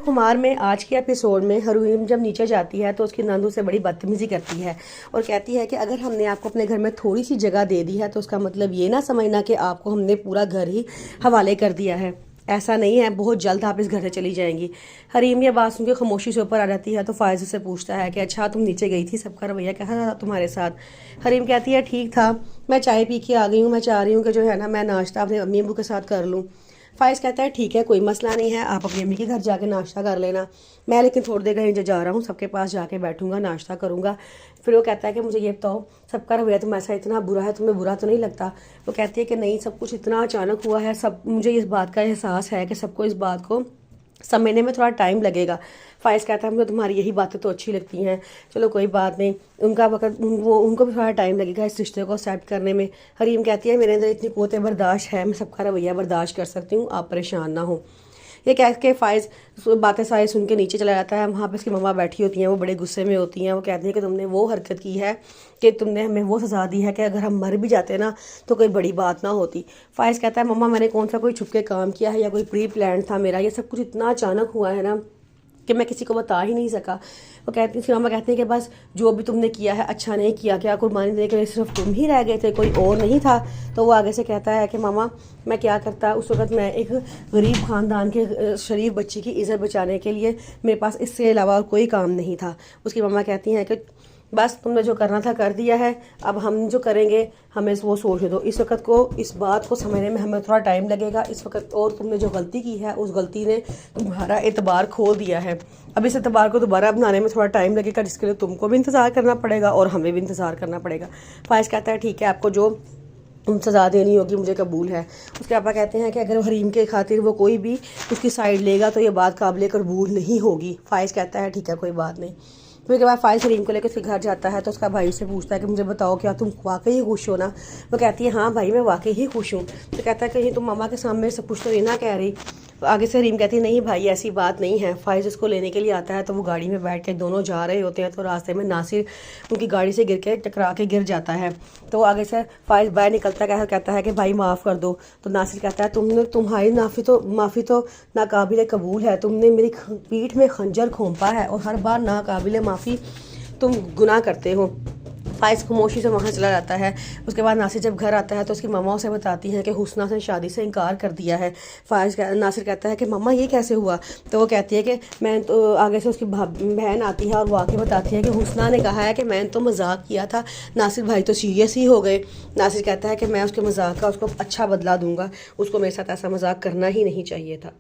खुमार में आज के एपिसोड में हरूम जब नीचे जाती है तो उसकी नंदू से बड़ी बदतमीजी करती है और कहती है कि अगर हमने आपको अपने घर में थोड़ी सी जगह दे दी है तो उसका मतलब ये ना समझना कि आपको हमने पूरा घर ही हवाले कर दिया है। ऐसा नहीं है, बहुत जल्द आप इस घर से चली जाएंगी। हरीम ये बात सुनकर खामोशी से ऊपर आ जाती है तो फायज से पूछता है कि अच्छा तुम नीचे गई थी, सबका रवैया कैसा था तुम्हारे साथ। हरीम कहती है ठीक था, मैं चाय पी के आ गई हूँ, मैं चाह रही हूँ कि जो है ना मैं नाश्ता अपने अम्मी अबू के साथ कर लूँ। फाइज कहता है ठीक है, कोई मसला नहीं है, आप अपनी अम्मी के घर जाके नाश्ता कर लेना, मैं लेकिन थोड़ी देर कहीं जा रहा हूँ, सबके पास जाके बैठूंगा, नाश्ता करूँगा। फिर वो कहता है कि मुझे ये बताओ, सबका रवैया तुम्हारे साथ इतना बुरा है, तुम्हें बुरा तो नहीं लगता? वो कहती है कि नहीं, सब कुछ इतना अचानक हुआ है, सब मुझे इस बात का एहसास है कि सबको इस बात को समझने में थोड़ा टाइम लगेगा। फाइज कहता है मुझे तुम्हारी यही बातें तो अच्छी लगती हैं, चलो कोई बात नहीं, उनका वक्त उनको भी थोड़ा टाइम लगेगा इस रिश्ते को एक्सेप्ट करने में। हरीम कहती है मेरे अंदर इतनी क़ुव्वत बर्दाश्त है, मैं सबका रवैया बर्दाश्त कर सकती हूँ, आप परेशान ना हो। ये कह के फाइज बातें सारी सुन के नीचे चला जाता है। वहाँ पे उसकी मम्मा बैठी होती हैं, वो बड़े गुस्से में होती हैं। वो कहती है कि तुमने वो हरकत की है कि तुमने हमें वो सज़ा दी है कि अगर हम मर भी जाते ना तो कोई बड़ी बात ना होती। फाइज कहता है मम्मा मैंने कौन सा कोई छुप के काम किया है या कोई प्री प्लान था मेरा, ये सब कुछ इतना अचानक हुआ है ना कि मैं किसी को बता ही नहीं सका। वो कहती है, मामा कहते हैं कि बस जो भी तुमने किया है अच्छा नहीं किया, क्या कुर्बानी देने के लिए सिर्फ तुम ही रह गए थे, कोई और नहीं था? तो वो आगे से कहता है कि मामा मैं क्या करता, उस वक्त मैं एक गरीब ख़ानदान के शरीफ बच्ची की इज़्ज़त बचाने के लिए मेरे पास इससे अलावा कोई काम नहीं था। उसकी मामा कहती हैं कि बस तुमने जो करना था कर दिया है, अब हम जो करेंगे हमें वो सोच दो, इस वक्त को इस बात को समझने में हमें थोड़ा टाइम लगेगा इस वक्त, और तुमने जो गलती की है उस गलती ने तुम्हारा एतबार खो दिया है, अब इस एतबार को दोबारा बनाने में थोड़ा टाइम लगेगा, जिसके लिए तुमको भी इंतज़ार करना पड़ेगा और हमें भी इंतज़ार करना पड़ेगा। फाइज कहता है ठीक है, आपको जो सज़ा देनी होगी मुझे कबूल है। उसके पापा कहते हैं कि अगर हरीम के खातिर वो कोई भी उसकी साइड लेगा तो ये बात काबिल कबूल नहीं होगी। फाइज कहता है ठीक है कोई बात नहीं। फिर के बाद फाइज हरीम को लेकर उसके घर जाता है तो उसका भाई से पूछता है कि मुझे बताओ क्या तुम वाकई खुश हो ना? वो कहती है हाँ भाई मैं वाकई ही खुश हूँ। तो कहता है कहीं तुम मामा के सामने सब कुछ तो ये ना कह रही? आगे से हरीम कहती है नहीं भाई ऐसी बात नहीं है। फाइज उसको लेने के लिए आता है तो वो गाड़ी में बैठ के दोनों जा रहे होते हैं तो रास्ते में नासिर उनकी गाड़ी से गिर के टकरा के गिर जाता है। तो आगे से फाइज बाहर निकलता है, कहता है कि भाई माफ़ कर दो। तो नासिर कहता है तुम्हारी माफ़ी तो नाकाबिल कबूल है, तुमने मेरी पीठ में खंजर घोंपा है और हर बार नाकाबिल माफ़ी तुम गुनाह करते हो। फाइज खामोशी से वहाँ चला जाता है। उसके बाद नासिर जब घर आता है तो उसकी मम्मा उसे बताती हैं कि हुस्ना से शादी से इनकार कर दिया है। नासिर कहता है कि मम्मा ये कैसे हुआ? तो वो कहती है कि मैं तो आगे से उसकी बहन आती है और वो आके बताती है कि हुस्ना ने कहा है कि मैंने तो मजाक किया था, नासिर भाई तो सीरियस ही हो गए। नासिर कहता है कि मैं उसके मजाक का उसको अच्छा बदला दूंगा, उसको मेरे साथ ऐसा मजाक करना ही नहीं चाहिए था।